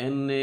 NA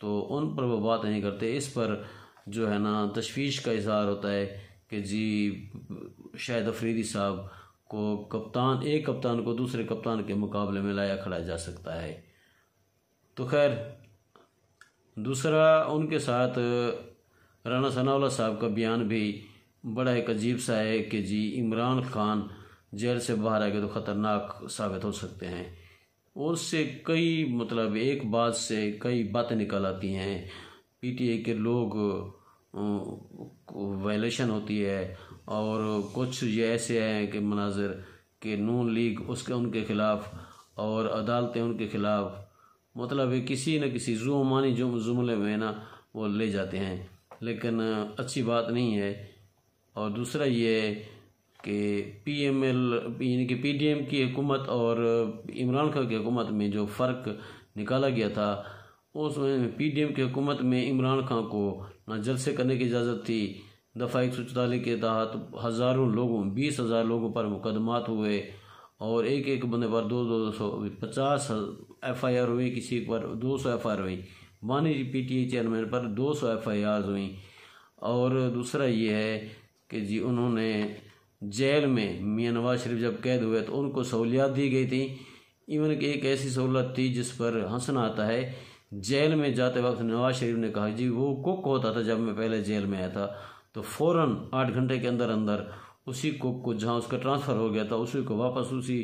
تو ان پر وہ بات نہیں کرتے۔ اس پر جو ہے نا تشویش کا اظہار ہوتا ہے کہ جی شاہد افریدی صاحب کو ایک کپتان کو دوسرے کپتان کے مقابلے میں لایا کھڑا جا سکتا ہے۔ تو خیر دوسرا ان کے ساتھ رانا ثناء اللہ صاحب کا بیان بھی بڑا ایک عجیب سا ہے کہ جی عمران خان جیل سے باہر آ گئے تو خطرناک ثابت ہو سکتے ہیں۔ اس سے کئی ایک بات سے کئی باتیں نکل آتی ہیں، پی ٹی آئی کے لوگ وائلیشن ہوتی ہے، اور کچھ یہ ایسے ہیں کہ مناظر کہ نون لیگ ان کے خلاف اور عدالتیں ان کے خلاف کسی نہ کسی زعمانی جملے میں نا وہ لے جاتے ہیں، لیکن اچھی بات نہیں ہے۔ اور دوسرا یہ ہے کہ پی ایم ایل یعنی کہ پی ڈی ایم کی حکومت اور عمران خان کی حکومت میں جو فرق نکالا گیا تھا، اس میں پی ڈی ایم کی حکومت میں عمران خان کو نہ جلسے کرنے کی اجازت تھی، دفعہ 144 کے تحت ہزاروں لوگوں 20,000 لوگوں پر مقدمات ہوئے، اور ایک بندے پر 250 ایف آئی آر ہوئی، کسی پر 200 ایف آئی آر ہوئی، بانی پی ٹی آئی چیئرمین پر 200 ایف آئی آرز ہوئیں۔ اور دوسرا یہ ہے کہ جی انہوں نے جیل میں میاں نواز شریف جب قید ہوئے تو ان کو سہولیات دی گئی تھی، ایون کہ ایک ایسی سہولت تھی جس پر ہنسنا آتا ہے۔ جیل میں جاتے وقت نواز شریف نے کہا جی وہ کک ہوتا تھا جب میں پہلے جیل میں آیا تھا، تو فوراً 8 گھنٹے کے اندر اسی کک کو جہاں اس کا ٹرانسفر ہو گیا تھا اسی کو واپس اسی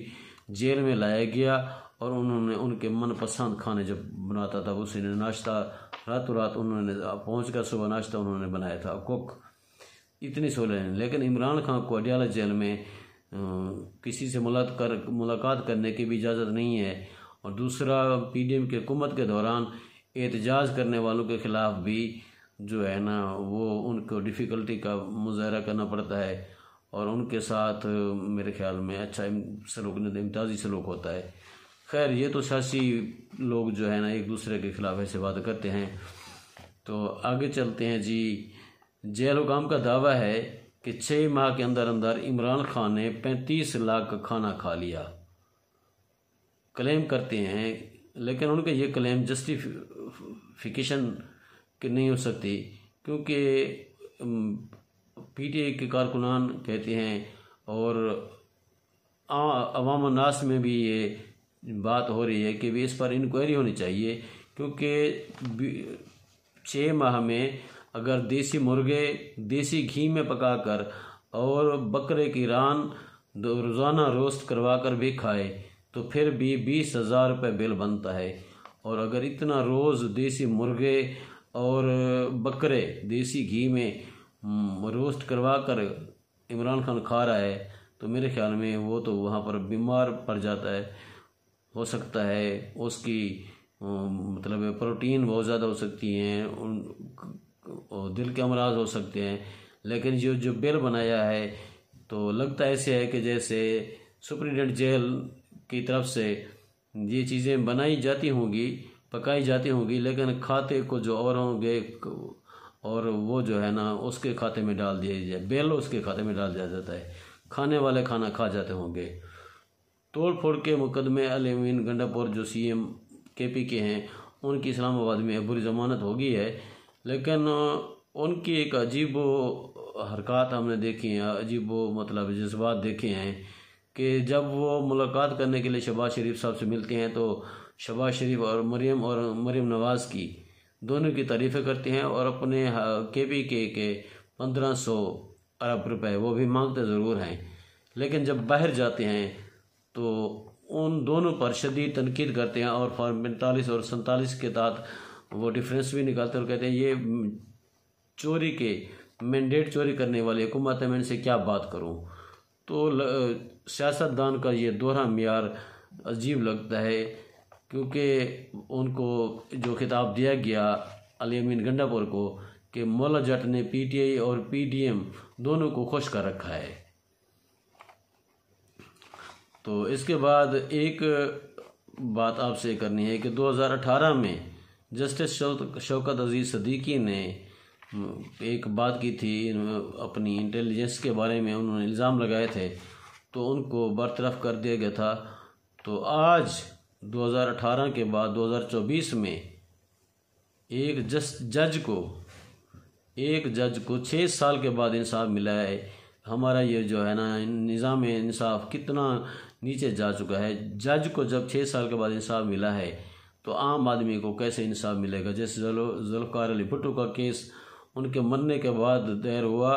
جیل میں لایا گیا، اور انہوں نے ان کے من پسند کھانے جب بناتا تھا اسی نے ناشتہ راتوں رات انہوں نے پہنچ کر صبح ناشتہ انہوں نے بنایا تھا کک، اتنی سہولت۔ لیکن عمران خان کو اڈیالہ جیل میں کسی سے ملاقات کرنے کی بھی اجازت نہیں ہے، اور دوسرا پی ڈی ایم کی حکومت کے دوران احتجاج کرنے والوں کے خلاف بھی جو ہے نا وہ ان کو ڈیفیکلٹی کا مظاہرہ کرنا پڑتا ہے، اور ان کے ساتھ میرے خیال میں اچھا سلوک امتیازی سلوک ہوتا ہے۔ خیر یہ تو سیاسی لوگ جو ہے نا ایک دوسرے کے خلاف ایسے بات کرتے ہیں۔ تو آگے چلتے ہیں جی۔ جیل حکام کا دعویٰ ہے کہ 6 ماہ کے اندر عمران خان نے 35 لاکھ کا کھانا کھا لیا، کلیم کرتے ہیں، لیکن ان کا یہ کلیم جسٹیفیکیشن نہیں ہو سکتی، کیونکہ پی ٹی آئی کے کارکنان کہتے ہیں اور عوام الناس میں بھی یہ بات ہو رہی ہے کہ بھی اس پر انکوائری ہونی چاہیے، کیونکہ 6 ماہ میں اگر دیسی مرغے دیسی گھی میں پکا کر اور بکرے کی ران روزانہ روسٹ کروا کر بھی کھائے تو پھر بھی 20,000 روپے بل بنتا ہے، اور اگر اتنا روز دیسی مرغے اور بکرے دیسی گھی میں روسٹ کروا کر عمران خان کھا رہا ہے تو میرے خیال میں وہ تو وہاں پر بیمار پڑ جاتا ہے، ہو سکتا ہے اس کی پروٹین بہت زیادہ ہو سکتی ہیں، دل کے امراض ہو سکتے ہیں، لیکن جو بل بنایا ہے تو لگتا ایسے ہے کہ جیسے سپرنٹینڈنٹ جیل کی طرف سے یہ چیزیں بنائی جاتی ہوں گی، پکائی جاتی ہوں گی، لیکن کھاتے کو جو اور ہوں گے اور وہ جو ہے نا اس کے کھاتے میں ڈال دیا جائے، بیل اس کے کھاتے میں ڈال دیا جاتا ہے، کھانے والے کھانا کھا جاتے ہوں گے۔ توڑ پھوڑ کے مقدمے علی امین گنڈا پور جو سی ایم کے پی کے ہیں ان کی اسلام آباد میں عبوری ضمانت ہو گئی ہے، لیکن ان کی ایک عجیب و حرکات ہم نے دیکھی ہیں، عجیب و جذبات دیکھے ہیں کہ جب وہ ملاقات کرنے کے لیے شہباز شریف صاحب سے ملتے ہیں تو شہباز شریف اور مریم نواز کی دونوں کی تعریفیں کرتے ہیں، اور اپنے کے پی کے 1500 ارب روپے وہ بھی مانگتے ضرور ہیں، لیکن جب باہر جاتے ہیں تو ان دونوں پر شدید تنقید کرتے ہیں، اور فارم 45 اور 47 کے تحت وہ ڈیفرنس بھی نکالتے اور کہتے ہیں یہ چوری کے مینڈیٹ چوری کرنے والی حکومت ہے، میں ان سے کیا بات کروں۔ تو سیاستدان کا یہ دوہرا معیار عجیب لگتا ہے، کیونکہ ان کو جو خطاب دیا گیا علی امین گنڈا پور کو کہ مولا جٹ نے پی ٹی آئی اور پی ڈی ایم دونوں کو خوش کر رکھا ہے۔ تو اس کے بعد ایک بات آپ سے کرنی ہے کہ 2018 میں جسٹس شوکت عزیز صدیقی نے ایک بات کی تھی اپنی انٹیلیجنس کے بارے میں، انہوں نے الزام لگائے تھے تو ان کو برطرف کر دیا گیا تھا۔ تو آج 2018 کے بعد 2024 میں ایک جج کو 6 سال کے بعد انصاف ملا ہے. ہمارا یہ جو ہے نا نظام انصاف کتنا نیچے جا چکا ہے. جج کو جب 6 سال کے بعد انصاف ملا ہے تو عام آدمی کو کیسے انصاف ملے گا؟ جیسے ذوالفقار علی بھٹو کا کیس ان کے مرنے کے بعد دائر ہوا،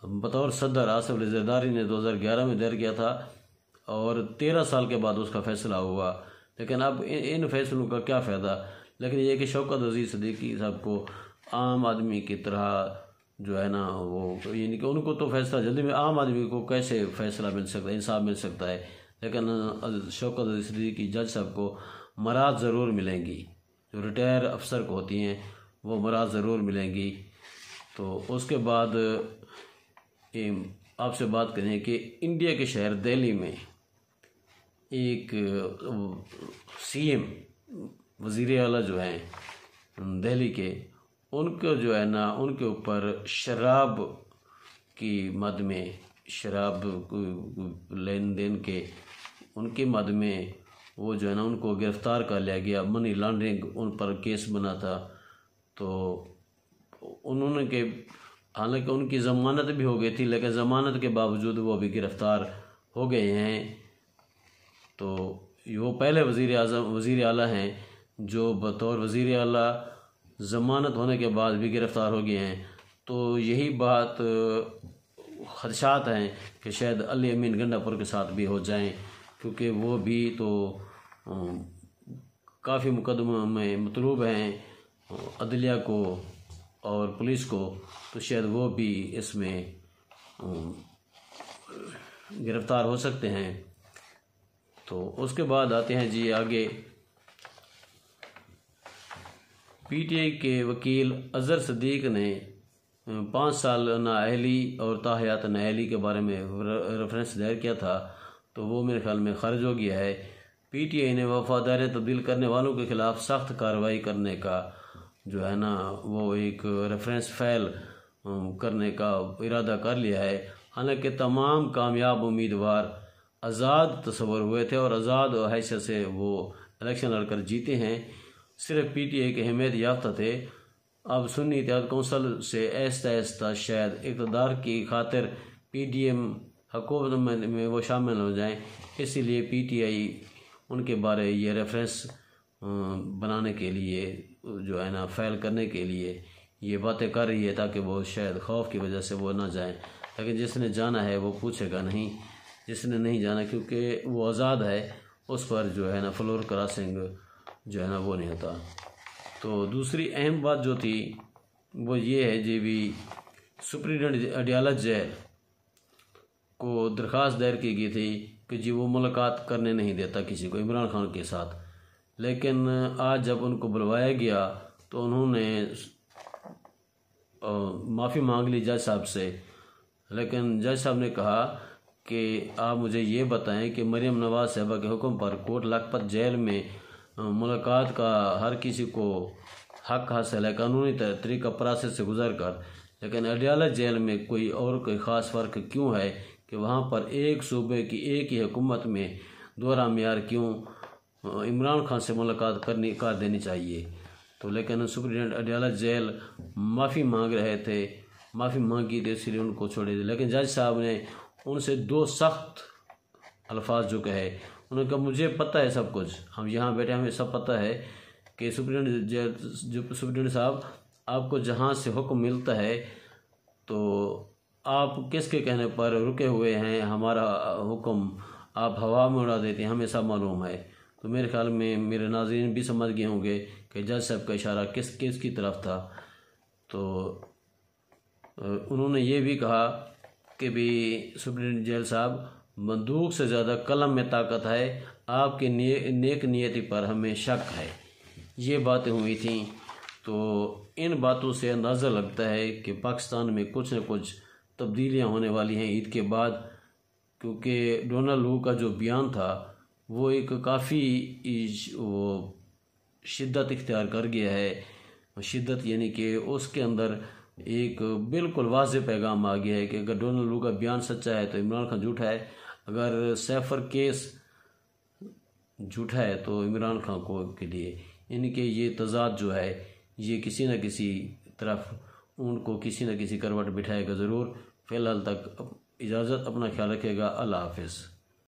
بطور صدر آصف علی زرداری نے 2011 میں دائر کیا تھا اور 13 سال کے بعد اس کا فیصلہ ہوا. لیکن اب ان فیصلوں کا کیا فائدہ؟ لیکن یہ کہ شوکت عزیز صدیقی صاحب کو عام آدمی کی طرح جو ہے نا وہ یعنی کہ ان کو تو فیصلہ جلدی میں، عام آدمی کو کیسے فیصلہ مل سکتا ہے، انصاف مل سکتا ہے؟ لیکن شوکت عزیز صدیقی جج صاحب کو مراد ضرور ملیں گی، جو ریٹائر افسر کو ہوتی ہیں وہ مراد ضرور ملیں گی. تو اس کے بعد آپ سے بات کریں کہ انڈیا کے شہر دہلی میں ایک سی ایم وزیر اعلیٰ جو ہیں دہلی کے، ان کو جو ہے نا ان کے اوپر شراب کی مد میں، شراب لین دین کے ان کی مد میں وہ جو ہے نا ان کو گرفتار کر لیا گیا. منی لانڈرنگ ان پر کیس بنا تھا. تو انہوں نے کہ حالانکہ ان کی ضمانت بھی ہو گئی تھی لیکن ضمانت کے باوجود وہ بھی گرفتار ہو گئے ہیں. تو وہ پہلے وزیر اعلیٰ ہیں جو بطور وزیر اعلیٰ ضمانت ہونے کے بعد بھی گرفتار ہو گئے ہیں. تو یہی بات خدشات ہیں کہ شاید علی امین گنڈا پور کے ساتھ بھی ہو جائیں، کیونکہ وہ بھی تو کافی مقدمہ میں مطلوب ہیں عدلیہ کو اور پولیس کو. تو شاید وہ بھی اس میں گرفتار ہو سکتے ہیں. تو اس کے بعد آتے ہیں جی آگے، پی ٹی آئی کے وکیل اظہر صدیق نے 5 سال نااہلی اور تاحیات نااہلی کے بارے میں ریفرنس دائر کیا تھا، تو وہ میرے خیال میں خارج ہو گیا ہے. پی ٹی آئی نے وفاداریت تبدیل کرنے والوں کے خلاف سخت کارروائی کرنے کا جو ہے نا وہ ایک ریفرنس فائل کرنے کا ارادہ کر لیا ہے. حالانکہ تمام کامیاب امیدوار آزاد تصور ہوئے تھے اور آزاد حیثیت سے وہ الیکشن لڑ کر جیتے ہیں، صرف پی ٹی آئی کے حمایت یافتہ تھے. اب سنی اتحاد کونسل سے آہستہ آہستہ شاید اقتدار کی خاطر پی ڈی ایم حکومت میں وہ شامل ہو جائیں، اسی لیے پی ٹی آئی ان کے بارے یہ ریفرنس بنانے کے لیے جو ہے نا فائل کرنے کے لیے یہ باتیں کر رہی ہے تاکہ وہ شاید خوف کی وجہ سے وہ نہ جائیں. لیکن جس نے جانا ہے وہ پوچھے گا نہیں، جس نے نہیں جانا کیونکہ وہ آزاد ہے اس پر جو ہے نا فلور کراسنگ جو ہے نا وہ نہیں ہوتا. تو دوسری اہم بات جو تھی وہ یہ ہے جی بھی سپرنٹینڈنٹ اڈیالہ جیل کو درخواست دائر کی گئی تھی کہ جی وہ ملاقات کرنے نہیں دیتا کسی کو عمران خان کے ساتھ. لیکن آج جب ان کو بلوایا گیا تو انہوں نے معافی مانگ لی جج صاحب سے. لیکن جج صاحب نے کہا کہ آپ مجھے یہ بتائیں کہ مریم نواز صاحبہ کے حکم پر کوٹ لکھپت جیل میں ملاقات کا ہر کسی کو حق حاصل ہے قانونی طریقہ پروسیس سے گزر کر، لیکن اڈیالہ جیل میں کوئی خاص فرق کیوں ہے کہ وہاں پر ایک صوبے کی ایک ہی حکومت میں دوہرا معیار کیوں عمران خان سے ملاقات کر دینی چاہیے؟ تو لیکن سپرنٹینڈنٹ اڈیالہ جیل معافی مانگ رہے تھے، معافی مانگی تھی اس لیے ان کو چھوڑے تھے. لیکن جج صاحب نے ان سے 2 سخت الفاظ جو کہے، انہوں نے کہا مجھے پتہ ہے سب کچھ، ہم یہاں بیٹھے ہمیں سب پتہ ہے کہ سپرنٹینڈنٹ صاحب آپ کو جہاں سے حکم ملتا ہے تو آپ کس کے کہنے پر رکے ہوئے ہیں، ہمارا حکم آپ ہوا میں اڑا دیتے ہیں، ہمیں سب معلوم ہے. تو میرے خیال میں میرے ناظرین بھی سمجھ گئے ہوں گے کہ جج صاحب کا اشارہ کس کی طرف تھا. تو انہوں نے یہ بھی کہا کہ بھی سپرنٹینڈنٹ جیل صاحب بندوق سے زیادہ قلم میں طاقت ہے، آپ کی نیک نیتی پر ہمیں شک ہے. یہ باتیں ہوئی تھیں. تو ان باتوں سے اندازہ لگتا ہے کہ پاکستان میں کچھ نہ کچھ تبدیلیاں ہونے والی ہیں عید کے بعد، کیونکہ ڈونلڈ لو کا جو بیان تھا وہ ایک کافی وہ شدت اختیار کر گیا ہے. شدت یعنی کہ اس کے اندر ایک بالکل واضح پیغام آ گیا ہے کہ اگر ڈونلڈ لو کا بیان سچا ہے تو عمران خان جھوٹا ہے، اگر سیفر کیس جھوٹا ہے تو عمران خان کے لیے، یعنی کہ یہ تضاد جو ہے یہ کسی نہ کسی طرف ان کو کسی نہ کسی کروٹ بٹھائے گا ضرور۔ فی الحال تک اجازت، اپنا خیال رکھے گا، اللہ حافظ۔